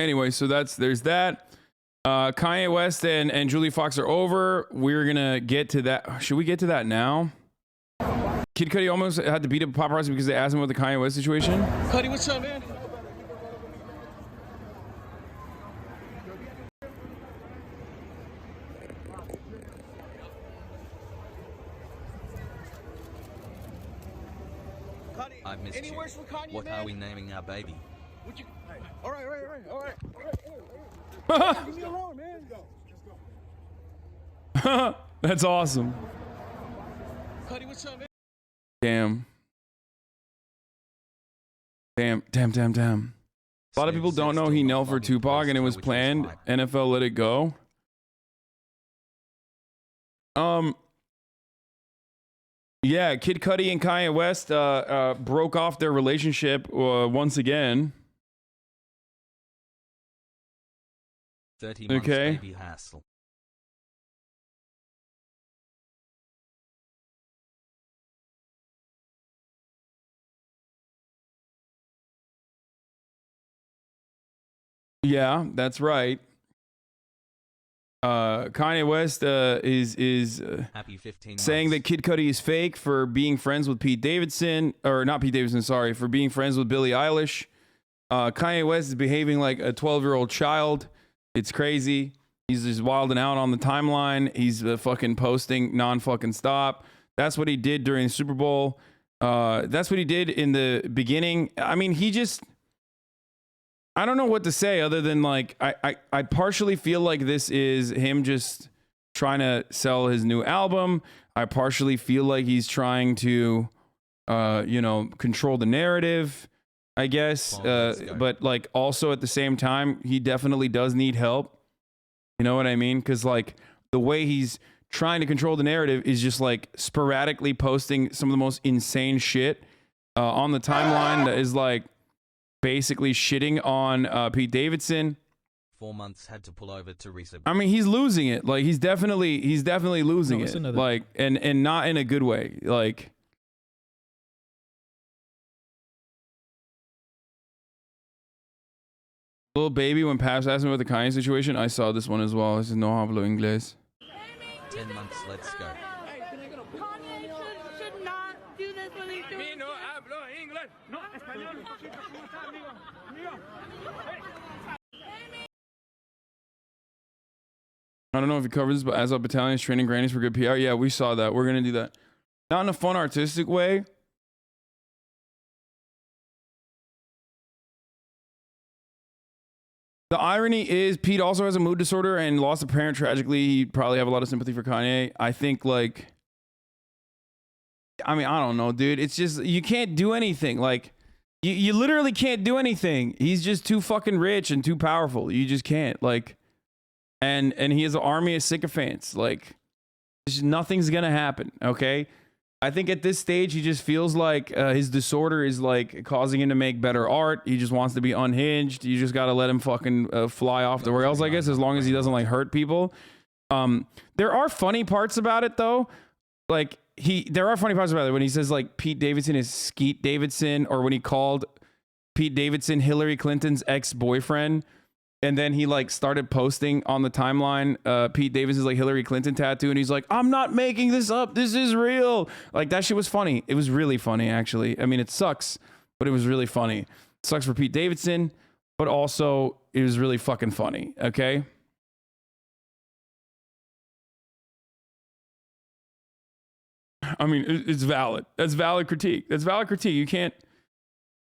Anyway, so there's that. Kanye West and Julie Fox are over. We're gonna get to that. Should we get to that now? Kid Cudi almost had to beat up paparazzi because they asked him about the Kanye West situation. Cudi, what's up, man? I've missed you. What are we naming our baby? Would you? All right. Leave me alone, man. That's awesome. Cudi, what's up, man? Damn. A lot of people don't know he knelt for Tupac and it was planned. NFL let it go. Yeah, Kid Cudi and Kanye West broke off their relationship once again. 30 months Okay. baby hassle. Yeah, that's right. Kanye West is Happy 15 saying that months. Kid Cudi is fake for being friends with Pete Davidson, or not Pete Davidson, sorry, for being friends with Billie Eilish. Kanye West is behaving like a 12-year-old child. It's crazy. He's just wilding out on the timeline. He's fucking posting non-fucking stop. That's what he did during the Super Bowl. That's what he did in the beginning. I mean, I don't know what to say other than like I partially feel like this is him just trying to sell his new album. I partially feel like he's trying to control the narrative, I guess. But like also at the same time, he definitely does need help. You know what I mean? Because like the way he's trying to control the narrative is just like sporadically posting some of the most insane shit on the timeline that is like basically shitting on Pete Davidson. 4 months had to pull over to reset. I mean, he's losing it. Like he's definitely losing it. Like and not in a good way. Like little baby when Paps asked me about the Kanye situation, I saw this one as well. I said no hablo inglés. 10 months, let's go. Kanye should not do this when he's doing no hablo inglés. No, español. I don't know if he covers this, but as of battalions training grannies for good PR. Yeah, we saw that. We're gonna do that. Not in a fun, artistic way. The irony is Pete also has a mood disorder and lost a parent tragically. He'd probably have a lot of sympathy for Kanye. I think like, I mean, I don't know, dude. It's just, you can't do anything. Like, you literally can't do anything. He's just too fucking rich and too powerful. You just can't. Like, and he has an army of sycophants. Like, nothing's gonna happen, okay? I think at this stage, he just feels like his disorder is like causing him to make better art. He just wants to be unhinged. You just got to let him fucking fly off the rails, I guess, as long as he doesn't like hurt people. There are funny parts about it though. Like there are funny parts about it when he says like Pete Davidson is Skeet Davidson, or when he called Pete Davidson Hillary Clinton's ex-boyfriend. And then he like started posting on the timeline Pete Davidson's like Hillary Clinton tattoo, and he's like, I'm not making this up, this is real. Like that shit was funny. It was really funny, actually. I mean, it sucks, but it was really funny. It sucks for Pete Davidson, but also it was really fucking funny, okay? I mean, it's valid. That's valid critique. That's valid critique. You can't,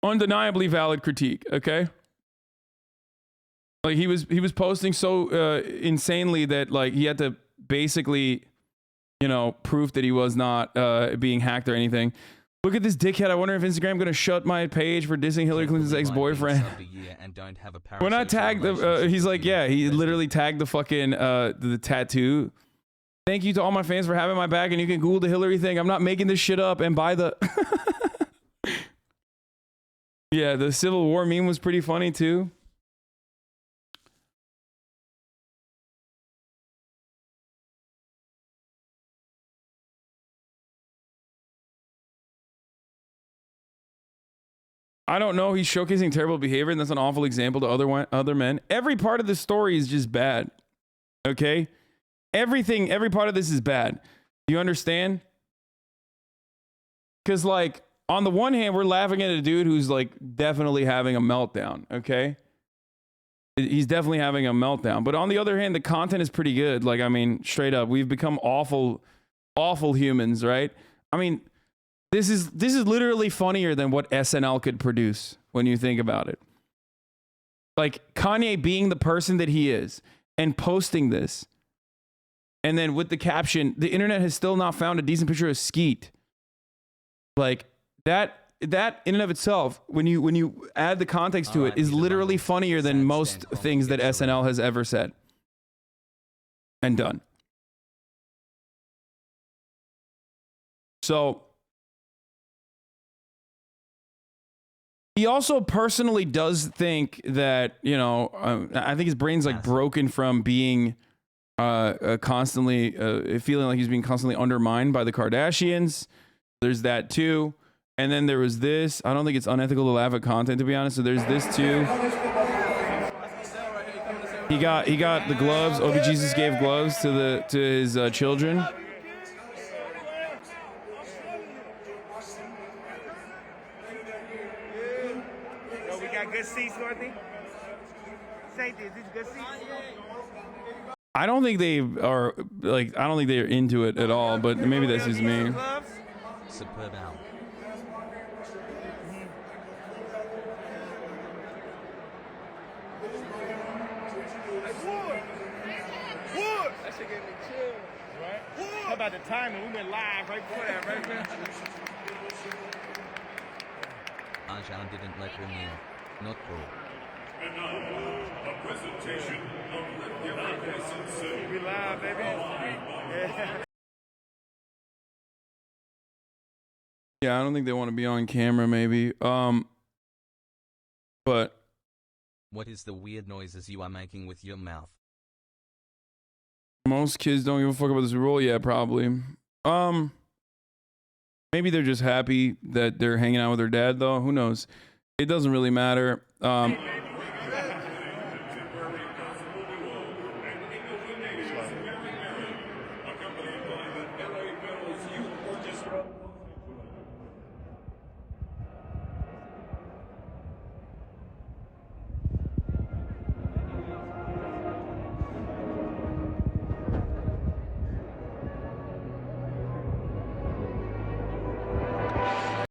undeniably valid critique, okay? Like he was posting so insanely that like he had to basically, proof that he was not being hacked or anything. Look at this dickhead. I wonder if Instagram going to shut my page for dissing Hillary Clinton's ex-boyfriend. When I tagged he's like, yeah, he literally tagged the fucking the tattoo. Thank you to all my fans for having my back, and you can Google the Hillary thing. I'm not making this shit up. And buy the yeah, the Civil War meme was pretty funny too. I don't know. He's showcasing terrible behavior, and that's an awful example to other men. Every part of the story is just bad. Okay? Every part of this is bad. Do you understand? Because, like, on the one hand, we're laughing at a dude who's, like, definitely having a meltdown, okay? He's definitely having a meltdown. But on the other hand, the content is pretty good. Like, I mean, straight up, we've become awful humans, right? I mean, this is literally funnier than what SNL could produce when you think about it. Like, Kanye being the person that he is and posting this, and then with the caption, the internet has still not found a decent picture of Skeet. Like, that in and of itself, when you add the context to it, is literally funnier than most things that SNL has ever said and done. So he also personally does think that, you know, I think his brain's like broken from being constantly feeling like he's being constantly undermined by the Kardashians. There's that too. And then there was this. I don't think it's unethical to laugh at content, to be honest. So there's this too. He got the gloves. OB Jesus gave gloves to his children. Yo, we got good seats, Dorothy. Say this. These good seats. I don't think they are like. I don't think they're into it at all. But maybe that's just me. Superb album. That shit gave me chills, right? How about the timing? We went live right before that, right, man? Hasan didn't let him in. Not cool. And now, a presentation of Let the American Say. We live, baby. Yeah. Yeah, I don't think they want to be on camera. Maybe. But What is the weird noises you are making with your mouth? most kids don't give a fuck about this rule. Yeah, probably. Maybe they're just happy that they're hanging out with their dad, though. Who knows? It doesn't really matter.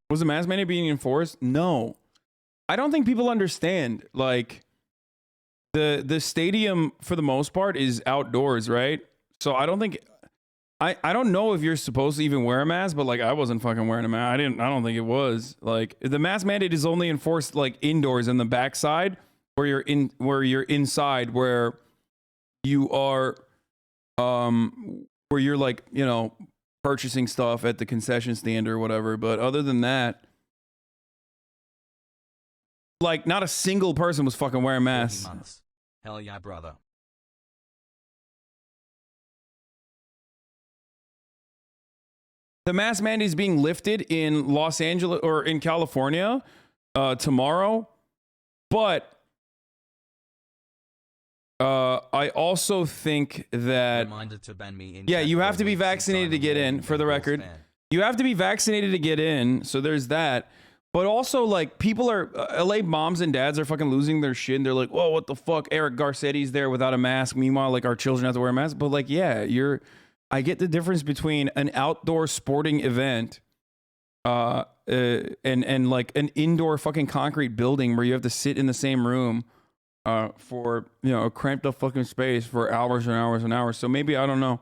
Was the mask mandate being enforced? No. I don't think people understand. Like, the stadium, for the most part, is outdoors, right? So I don't think... I don't know if you're supposed to even wear a mask, but, like, I wasn't fucking wearing a mask. I don't think it was. Like, the mask mandate is only enforced, like, indoors in the backside, where you're inside, where you are... where you're, like, you know... purchasing stuff at the concession stand or whatever. But other than that, like, not a single person was fucking wearing masks. Hell yeah, brother. The mask mandate is being lifted in Los Angeles or in California tomorrow, but I also think that yeah, you have to be vaccinated to get in, for the record. You have to be vaccinated to get in, so there's that. But also, like, people are LA moms and dads are fucking losing their shit, and they're like, whoa, what the fuck? Eric Garcetti's there without a mask. Meanwhile, like, our children have to wear a mask. But, like, yeah, I get the difference between an outdoor sporting event and like an indoor fucking concrete building where you have to sit in the same room for, you know, a cramped up fucking space for hours and hours and hours. So maybe, I don't know.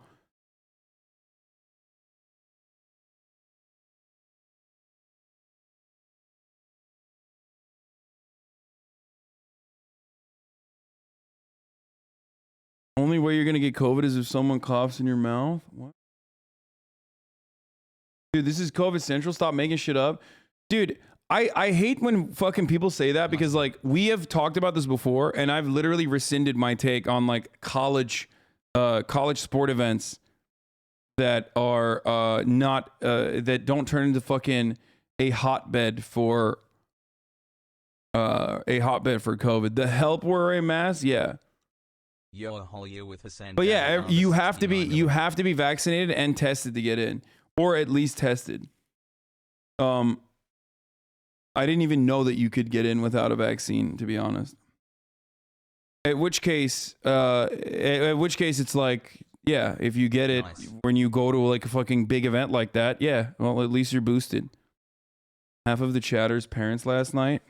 Only way you're gonna get COVID is if someone coughs in your mouth. What? Dude, this is COVID Central. Stop making shit up. Dude, I hate when fucking people say that, because, like, we have talked about this before, and I've literally rescinded my take on, like, college sport events that are not that don't turn into fucking a hotbed for a hotbed for COVID. The help wearing mask, yeah. Yo, a whole year with Hasan. But yeah, you have to be vaccinated and tested to get in, or at least tested. I didn't even know that you could get in without a vaccine, to be honest. At which case it's like, yeah, if you get it when you go to like a fucking big event like that, yeah, well, at least you're boosted. Half of the chatter's parents last night.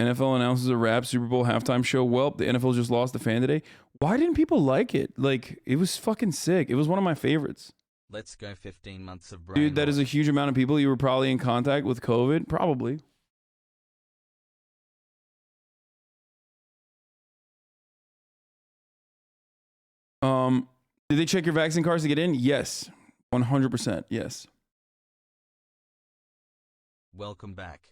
NFL announces a rap Super Bowl halftime show. Well, the NFL just lost the fan today. Why didn't people like it? Like, it was fucking sick. It was one of my favorites. Let's go 15 months of brain Dude, that is a huge amount of people. You were probably in contact with COVID. Probably. Did they check your vaccine cards to get in? Yes. 100%. Yes. Welcome back.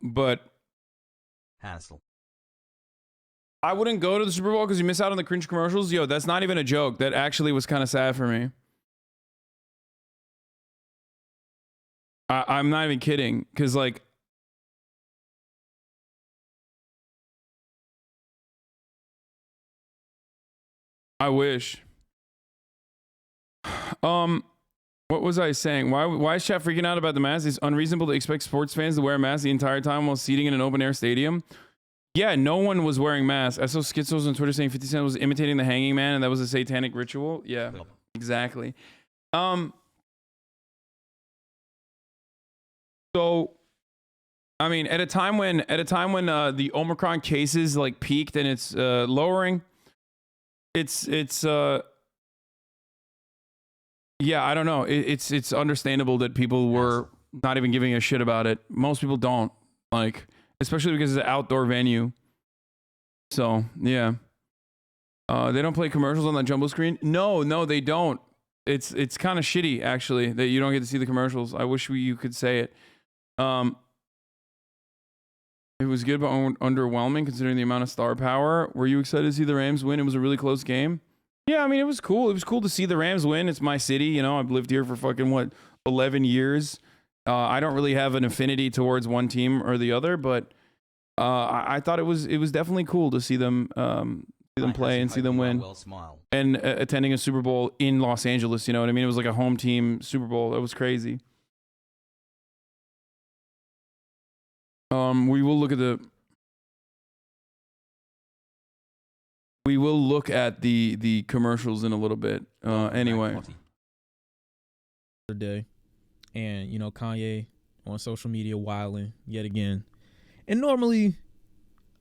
But Hassle. I wouldn't go to the Super Bowl because you miss out on the cringe commercials. Yo, that's not even a joke. That actually was kind of sad for me. I'm not even kidding. Because, like, I wish. What was I saying? Why is chat freaking out about the mask? It's unreasonable to expect sports fans to wear a mask the entire time while seating in an open air stadium. Yeah, no one was wearing masks. I saw Schizos on Twitter saying 50 Cent was imitating the hanging man and that was a satanic ritual. Yeah, exactly. So, I mean, at a time when the Omicron cases like peaked and it's lowering, it's yeah, I don't know. It's understandable that people were not even giving a shit about it. Most people don't, like, especially because it's an outdoor venue. So yeah, they don't play commercials on that jumbo screen. No, they don't. It's kind of shitty actually that you don't get to see the commercials. I wish you could say it. It was good, but underwhelming considering the amount of star power. Were you excited to see the Rams win? It was a really close game. Yeah, I mean, it was cool. It was cool to see the Rams win. It's my city, you know. I've lived here for fucking 11 years. I don't really have an affinity towards one team or the other, but I thought it was definitely cool to see them play and see them win. And attending a Super Bowl in Los Angeles, you know what I mean? It was like a home team Super Bowl. That was crazy. We will look at the commercials in a little bit. Anyway. Day, and you know, Kanye on social media wilding yet again. And normally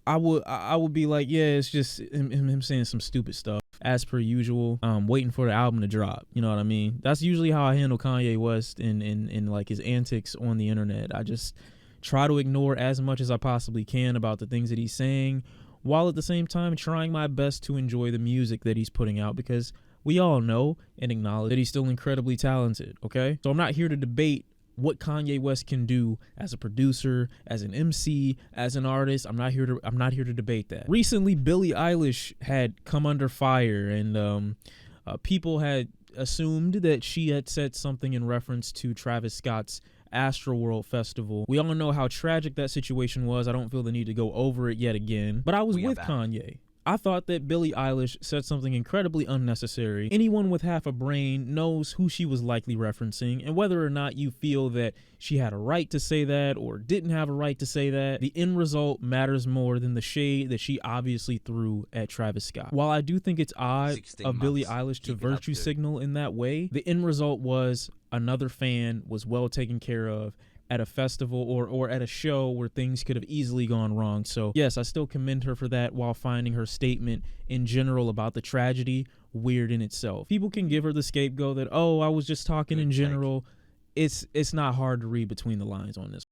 I would be like, yeah, it's just him saying some stupid stuff as per usual, waiting for the album to drop. You know what I mean? That's usually how I handle Kanye West in like his antics on the internet. I just try to ignore as much as I possibly can about the things that he's saying, while at the same time trying my best to enjoy the music that he's putting out, because we all know and acknowledge that he's still incredibly talented, okay? So I'm not here to debate what Kanye West can do as a producer, as an MC, as an artist. I'm not here to debate that. Recently, Billie Eilish had come under fire, and people had assumed that she had said something in reference to Travis Scott's Astroworld Festival. We all know how tragic that situation was. I don't feel the need to go over it yet again. But I was with Kanye. I thought that Billie Eilish said something incredibly unnecessary. Anyone with half a brain knows who she was likely referencing, and whether or not you feel that she had a right to say that or didn't have a right to say that, the end result matters more than the shade that she obviously threw at Travis Scott. While I do think it's odd of Billie Eilish to virtue signal in that way, the end result was another fan was well taken care of at a festival or at a show where things could have easily gone wrong. So yes, I still commend her for that, while finding her statement in general about the tragedy weird in itself. People can give her the scapegoat that, oh, I was just talking in general. It's not hard to read between the lines on this.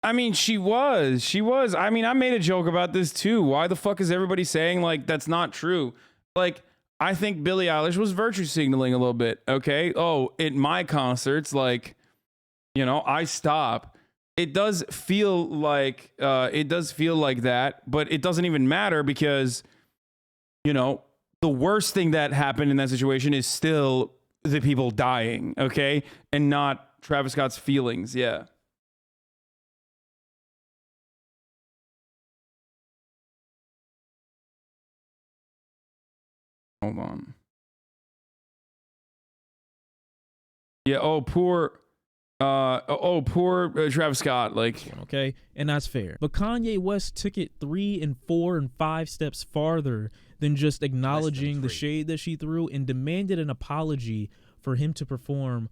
I mean, she was. I mean, I made a joke about this too. Why the fuck is everybody saying like that's not true? Like, I think Billie Eilish was virtue signaling a little bit. Okay. Oh, at my concerts, like, you know, I stop it does feel like that, but it doesn't even matter because, you know, the worst thing that happened in that situation is still the people dying, okay? And not Travis Scott's feelings, yeah. Hold on. Yeah, poor Travis Scott, like, okay, and that's fair. But Kanye West took it 3 and 4 and 5 steps farther than just acknowledging the shade that she threw and demanded an apology for him to perform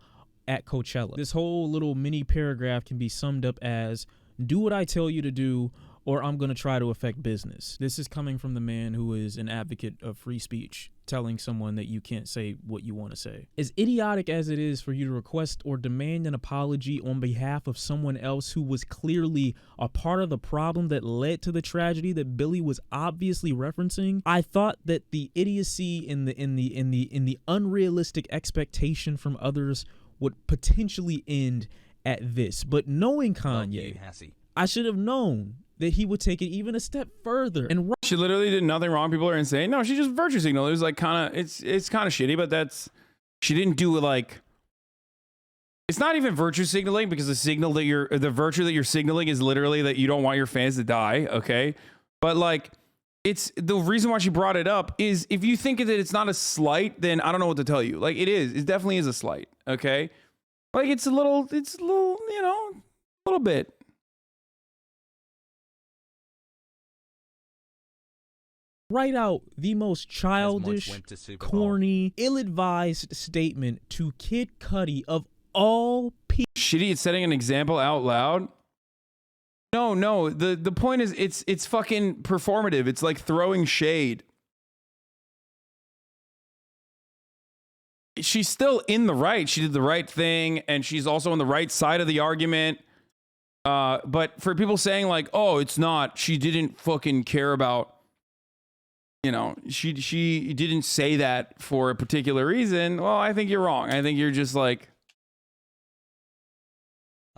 at Coachella. This whole little mini paragraph can be summed up as, do what I tell you to do, or I'm going to try to affect business. This is coming from the man who is an advocate of free speech, telling someone that you can't say what you want to say. As idiotic as it is for you to request or demand an apology on behalf of someone else who was clearly a part of the problem that led to the tragedy that Billy was obviously referencing, I thought that the idiocy in the unrealistic expectation from others would potentially end at this. But knowing Kanye, I should have known that he would take it even a step further. And she literally did nothing wrong. People are insane. No, she just virtue signaled. It was like kind of, it's kind of shitty, but she didn't do it like, it's not even virtue signaling because the virtue that you're signaling is literally that you don't want your fans to die. Okay. But like, it's the reason why she brought it up is if you think that it's not a slight, then I don't know what to tell you. Like it definitely is a slight. Okay. Like it's a little, you know, a little bit. Write out the most childish, corny, ill-advised statement to Kid Cudi of all people. Shitty, it's setting an example out loud. No. The point is, it's fucking performative. It's like throwing shade. She's still in the right. She did the right thing, and she's also on the right side of the argument. But for people saying like, oh, it's not, she didn't fucking care about, you know, she didn't say that for a particular reason. Well, I think you're wrong. I think you're just like,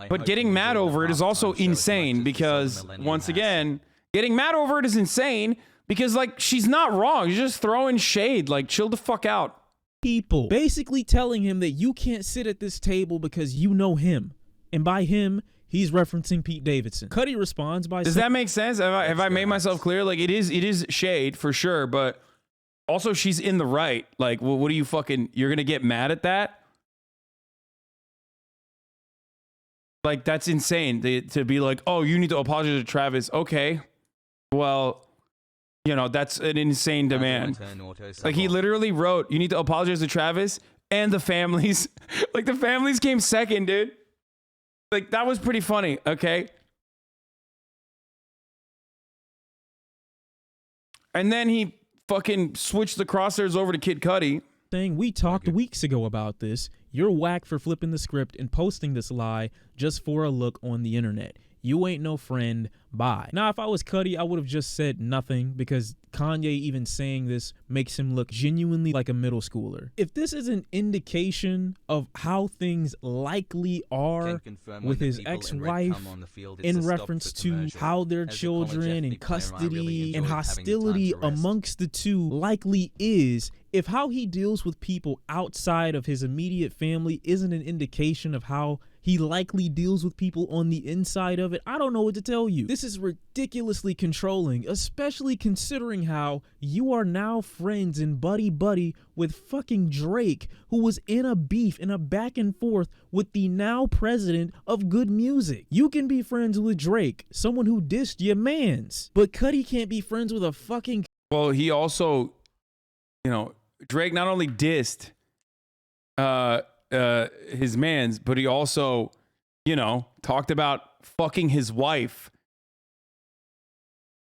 but getting mad over it is also insane because once again, getting mad over it is insane because like, she's not wrong. You're just throwing shade. Like, chill the fuck out. People basically telling him that you can't sit at this table because you know him. And by him, he's referencing Pete Davidson. Cudi responds by Does that make sense? Have I made myself clear? Like, it is shade for sure, but also she's in the right. Like, well, what are you fucking, you're going to get mad at that? Like, that's insane to be like, oh, you need to apologize to Travis. Okay. Well, you know, that's an insane demand. Like, he literally wrote, you need to apologize to Travis and the families. Like, the families came second, dude. Like, that was pretty funny, okay? And then he fucking switched the crosshairs over to Kid Cudi. We talked weeks ago about this. You're whack for flipping the script and posting this lie just for a look on the internet. You ain't no friend. Bye. Now, if I was Cudi, I would have just said nothing because Kanye even saying this makes him look genuinely like a middle schooler. If this is an indication of how things likely are with his ex-wife in reference to how their children in custody and hostility amongst the two likely is, if how he deals with people outside of his immediate family isn't an indication of how he likely deals with people on the inside of it, I don't know what to tell you. This is ridiculously controlling, especially considering how you are now friends and buddy with fucking Drake, who was in a beef, in a back and forth with the now president of good music. You can be friends with Drake, someone who dissed your mans, but Cudi can't be friends with a fucking... Well, he also, you know, Drake not only dissed his mans, but he also, you know, talked about fucking his wife.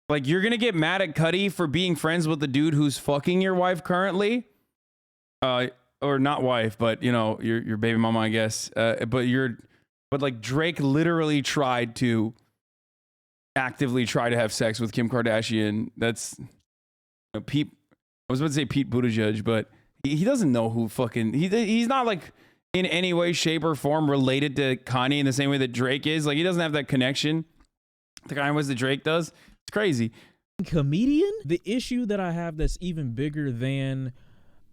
Like, you're gonna get mad at Cudi for being friends with the dude who's fucking your wife currently, or not wife, but you know, your baby mama, I guess. But like Drake literally tried to actively try to have sex with Kim Kardashian. That's, you know, Pete. I was about to say Pete Buttigieg, but he doesn't know who fucking he's not like in any way, shape, or form related to Kanye in the same way that Drake is. Like, he doesn't have that connection to Kanye West that Drake does. It's crazy. Comedian? The issue that I have that's even bigger than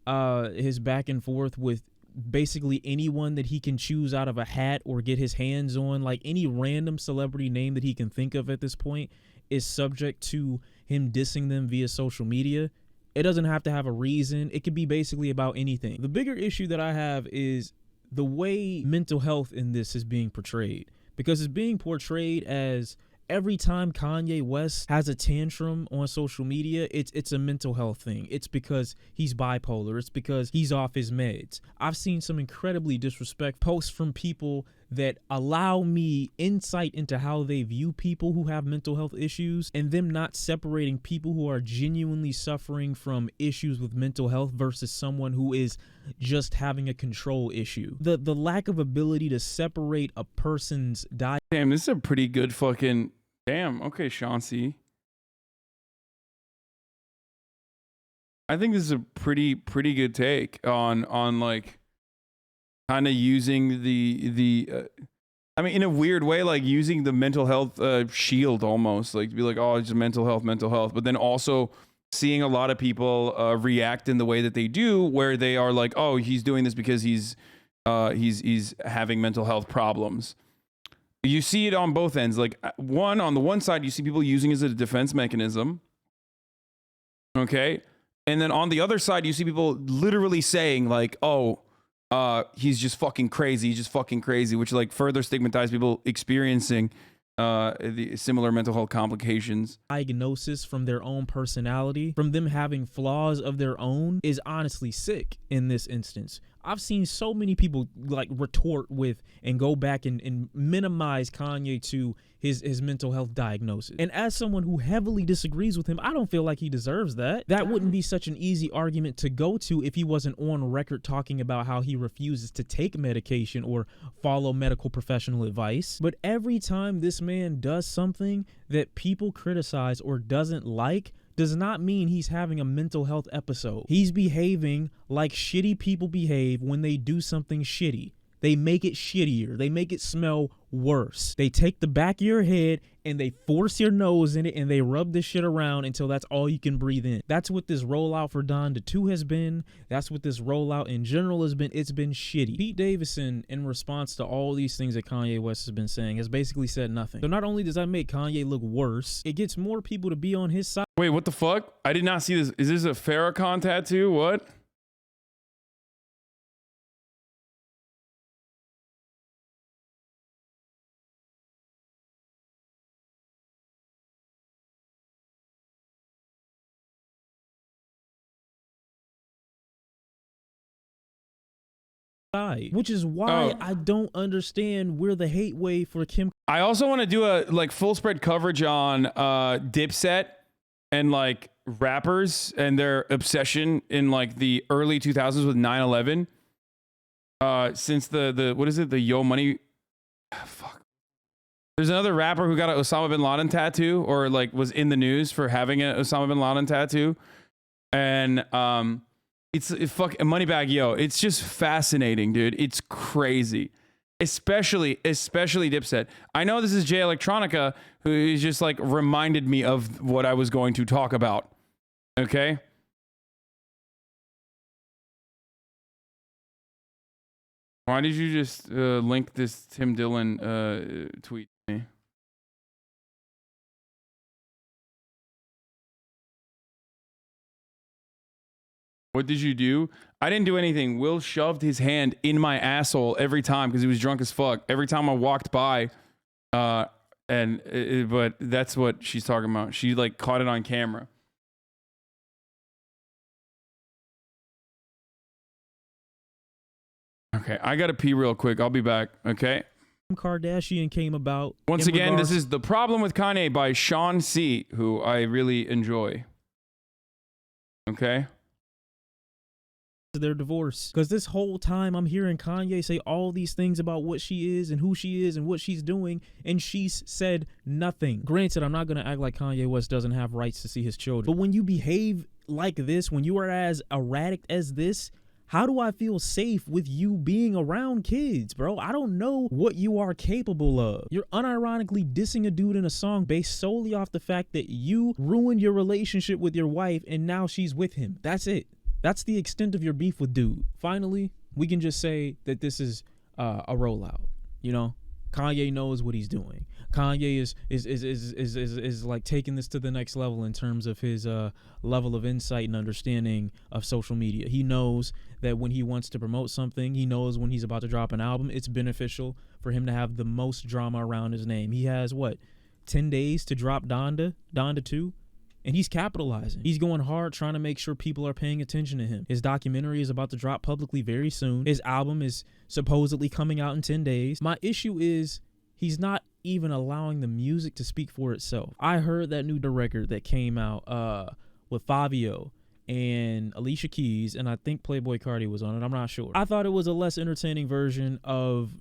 his back and forth with basically anyone that he can choose out of a hat or get his hands on, like any random celebrity name that he can think of at this point, is subject to him dissing them via social media. It doesn't have to have a reason. It could be basically about anything. The bigger issue that I have is the way mental health in this is being portrayed, because it's being portrayed as every time Kanye West has a tantrum on social media, it's a mental health thing. It's because he's bipolar. It's because he's off his meds. I've seen some incredibly disrespectful posts from people that allow me insight into how they view people who have mental health issues, and them not separating people who are genuinely suffering from issues with mental health versus someone who is just having a control issue. The lack of ability to separate a person's Damn, this is a pretty good fucking... Damn, okay, ShawnCee. I think this is a pretty good take on like kind of using the I mean, in a weird way, like using the mental health shield almost, like to be like, oh, it's just mental health, but then also seeing a lot of people react in the way that they do, where they are like, oh, he's doing this because he's having mental health problems. You see it on both ends. Like, on the one side, you see people using it as a defense mechanism. Okay. And then on the other side, you see people literally saying like, oh, he's just fucking crazy. He's just fucking crazy, which like further stigmatize people experiencing the similar mental health complications. Diagnosis from their own personality, from them having flaws of their own, is honestly sick in this instance. I've seen so many people like retort with and go back and minimize Kanye to his mental health diagnosis. And as someone who heavily disagrees with him, I don't feel like he deserves that. That wouldn't be such an easy argument to go to if he wasn't on record talking about how he refuses to take medication or follow medical professional advice. But every time this man does something that people criticize or doesn't like, does not mean he's having a mental health episode. He's behaving like shitty people behave when they do something shitty. They make it shittier. They make it smell worse. They take the back of your head and they force your nose in it and they rub this shit around until that's all you can breathe in. That's what this rollout for Donda 2 has been. That's what this rollout in general has been. It's been shitty. Pete Davidson, in response to all these things that Kanye West has been saying, has basically said nothing. So not only does that make Kanye look worse, it gets more people to be on his side. Wait, what the fuck? I did not see this. Is this a Farrakhan tattoo? What? Which is why I don't understand where the hate wave for Kim. I also want to do a like full spread coverage on Dipset and like rappers and their obsession in like the early 2000s with 9/11. Since the what is it, the Yo Money, fuck. There's another rapper who got an Osama bin Laden tattoo, or like was in the news for having an Osama bin Laden tattoo, and it's fuck Moneybag Yo. It's just fascinating, dude. It's crazy, especially Dipset. I know this is Jay Electronica, who is just like reminded me of what I was going to talk about. Okay. Why did you just link this Tim Dillon tweet to me? What did you do? I didn't do anything. Will shoved his hand in my asshole every time because he was drunk as fuck. Every time I walked by, but that's what she's talking about. She like caught it on camera. Okay, I gotta pee real quick. I'll be back. Okay. Kim Kardashian came about. Once again, this is The Problem with Kanye by ShawnCee, who I really enjoy. Okay. Their divorce, because this whole time I'm hearing Kanye say all these things about what she is and who she is and what she's doing, and she's said nothing. Granted, I'm not gonna act like Kanye West doesn't have rights to see his children, but when you behave like this, when you are as erratic as this, How do I feel safe with you being around kids, bro? I don't know what you are capable of. You're unironically dissing a dude in a song based solely off the fact that you ruined your relationship with your wife and now she's with him. That's it. That's the extent of your beef with dude. Finally, we can just say that this is a rollout. You know, Kanye knows what he's doing. Kanye is like taking this to the next level in terms of his level of insight and understanding of social media. He knows that when he wants to promote something, he knows when he's about to drop an album, it's beneficial for him to have the most drama around his name. He has 10 days to drop Donda 2, and he's capitalizing. He's going hard trying to make sure people are paying attention to him. His documentary is about to drop publicly very soon. His album is supposedly coming out in 10 days. My issue is he's not even allowing the music to speak for itself. I heard that new record that came out with Fabio and Alicia Keys, and I think Playboi Carti was on it. I'm not sure. I thought it was a less entertaining version of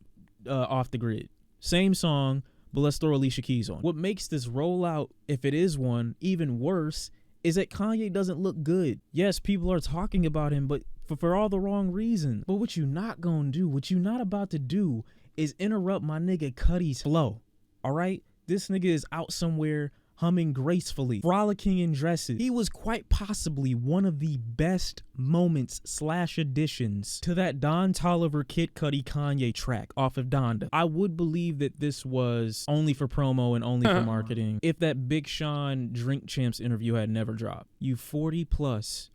Off the Grid. Same song, but let's throw Alicia Keys on. What makes this rollout, if it is one, even worse is that Kanye doesn't look good. Yes, people are talking about him, but for all the wrong reasons. But what you not gonna do, what you not about to do is interrupt my nigga Cuddy's flow. All right? This nigga is out somewhere humming gracefully, frolicking in dresses. He was quite possibly one of the best moments / additions to that Don Toliver Kid Cudi Kanye track off of Donda. I would believe that this was only for promo and only for marketing if that Big Sean Drink Champs interview had never dropped. You 40 plus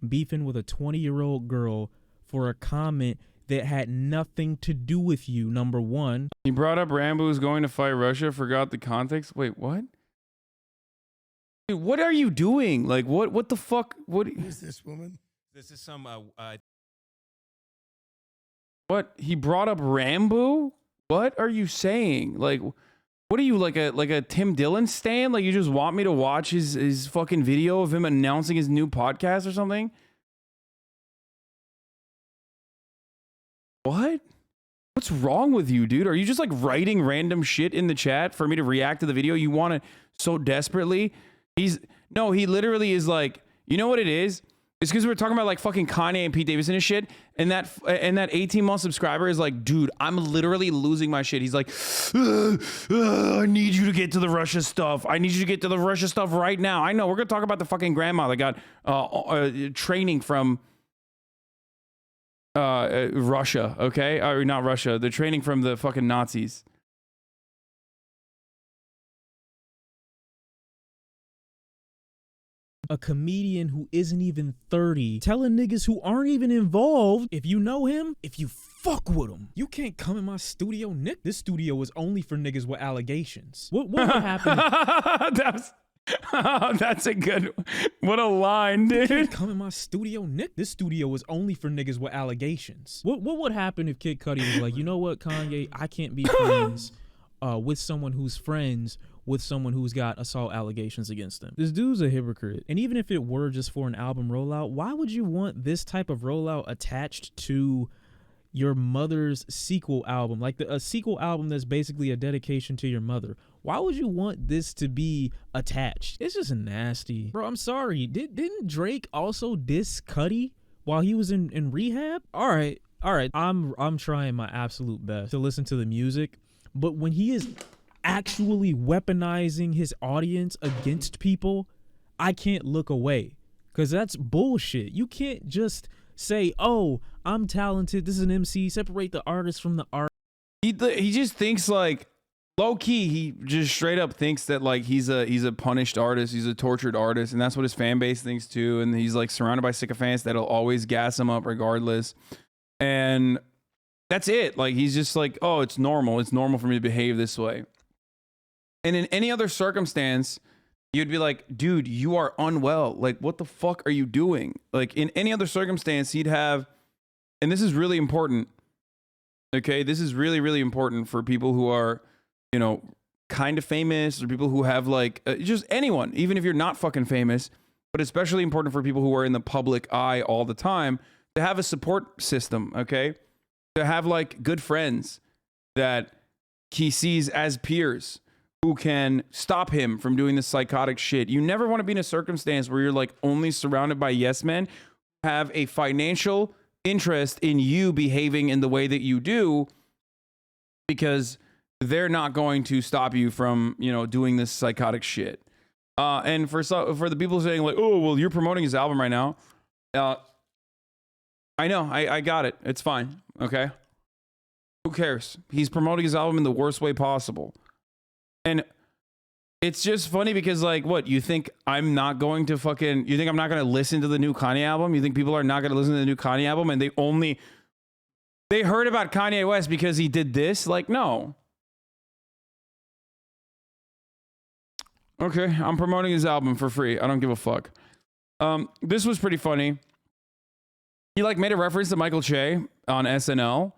beefing with a 20-year-old girl for a comment that had nothing to do with you, number one. He brought up Rambo was going to fight Russia, forgot the context. Wait, what? Dude, what are you doing? Like, what the fuck? What Who's this woman? This is some What? He brought up Rambo? What are you saying? Like, what are you, like a Tim Dillon stan? Like, you just want me to watch his fucking video of him announcing his new podcast or something? What? What's wrong with you, dude? Are you just like writing random shit in the chat for me to react to the video? You want it so desperately? He literally is like, you know what it is? It's because we're talking about like fucking Kanye and Pete Davidson and shit. And that 18-month subscriber is like, dude, I'm literally losing my shit. He's like, I need you to get to the Russia stuff. I need you to get to the Russia stuff right now. I know we're going to talk about the fucking grandma that got training from Russia, okay? Or not Russia. The training from the fucking Nazis. A comedian who isn't even 30 telling niggas who aren't even involved, if you know him, if you fuck with him, you can't come in my studio, Nick. This studio is only for niggas with allegations. What would happen? That's a good. What a line, dude. You can't come in my studio, Nick. This studio is only for niggas with allegations. What would happen if Kid Cudi was like, you know what, Kanye, I can't be friends with someone who's friends with someone who's got assault allegations against them. This dude's a hypocrite. And even if it were just for an album rollout, why would you want this type of rollout attached to your mother's sequel album? Like a sequel album that's basically a dedication to your mother. Why would you want this to be attached? It's just nasty. Bro, I'm sorry. Didn't Drake also diss Cudi while he was in rehab? All right. I'm trying my absolute best to listen to the music, but when he is actually weaponizing his audience against people, I can't look away, because that's bullshit. You can't just say, oh, I'm talented, this is an MC, separate the artist from the art. He just thinks like, low key, he just straight up thinks that like he's a punished artist, he's a tortured artist, and that's what his fan base thinks too. And he's like surrounded by sycophants that'll always gas him up regardless. And that's it. Like, he's just like, oh, it's normal for me to behave this way. And in any other circumstance, you'd be like, dude, you are unwell. Like, what the fuck are you doing? Like, in any other circumstance, he'd have, and this is really important. Okay, this is really, really important for people who are, you know, kind of famous, or people who have like, just anyone, even if you're not fucking famous, but especially important for people who are in the public eye all the time, to have a support system, okay? To have like good friends that he sees as peers who can stop him from doing this psychotic shit. You never want to be in a circumstance where you're like only surrounded by yes men, have a financial interest in you behaving in the way that you do, because they're not going to stop you from, you know, doing this psychotic shit. And for the people saying like, oh, well, you're promoting his album right now. I know, I got it. It's fine. Okay. Who cares? He's promoting his album in the worst way possible. And it's just funny because, like, what, you think I'm not going to fucking, you think I'm not going to listen to the new Kanye album? You think people are not going to listen to the new Kanye album and they heard about Kanye West because he did this? Like, no. Okay, I'm promoting his album for free. I don't give a fuck. This was pretty funny. He like made a reference to Michael Che on SNL,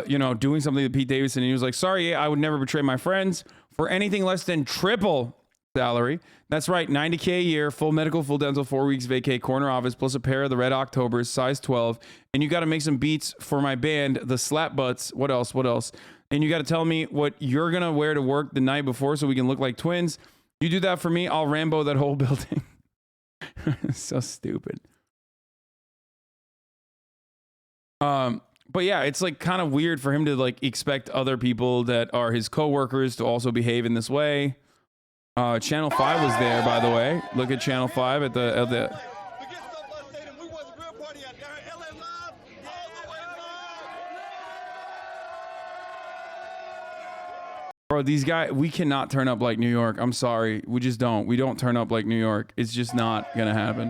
you know, doing something to Pete Davidson, and he was like, sorry, I would never betray my friends for anything less than triple salary. That's right, $90K a year, full medical, full dental, 4 weeks vacay, corner office, plus a pair of the Red Octobers, size 12, and you got to make some beats for my band, the Slap Butts. What else? And you got to tell me what you're gonna wear to work the night before so we can look like twins. You do that for me, I'll Rambo that whole building. So stupid. But yeah, it's like kind of weird for him to like expect other people that are his coworkers to also behave in this way. Channel 5 was there, by the way. Look at Channel 5 at the Bro, these guys, we cannot turn up like New York. I'm sorry. We just don't. We don't turn up like New York. It's just not gonna happen.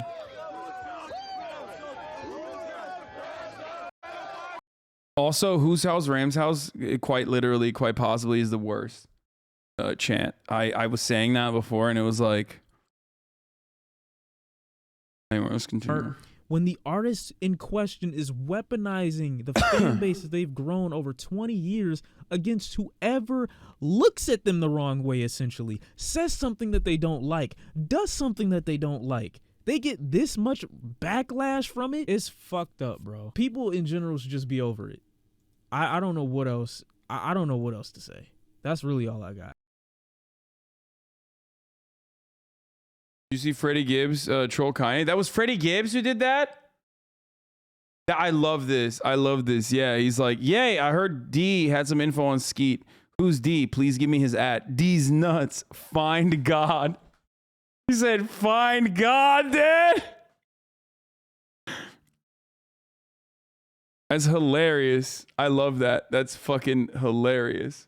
Also, whose house, Ram's house, quite literally, quite possibly is the worst chant. I was saying that before and it was like, anyway, let's continue. When the artist in question is weaponizing the fan base that they've grown over 20 years against whoever looks at them the wrong way, essentially, says something that they don't like, does something that they don't like, they get this much backlash from it. It's fucked up, bro. People in general should just be over it. I don't know what else. I don't know what else to say. That's really all I got. You see Freddie Gibbs troll Kanye? That was Freddie Gibbs who did that? I love this. I love this. Yeah, he's like, yay, I heard D had some info on Skeet. Who's D? Please give me his @ D's nuts. Find God. He said, find God, dude. That's hilarious. I love that. That's fucking hilarious.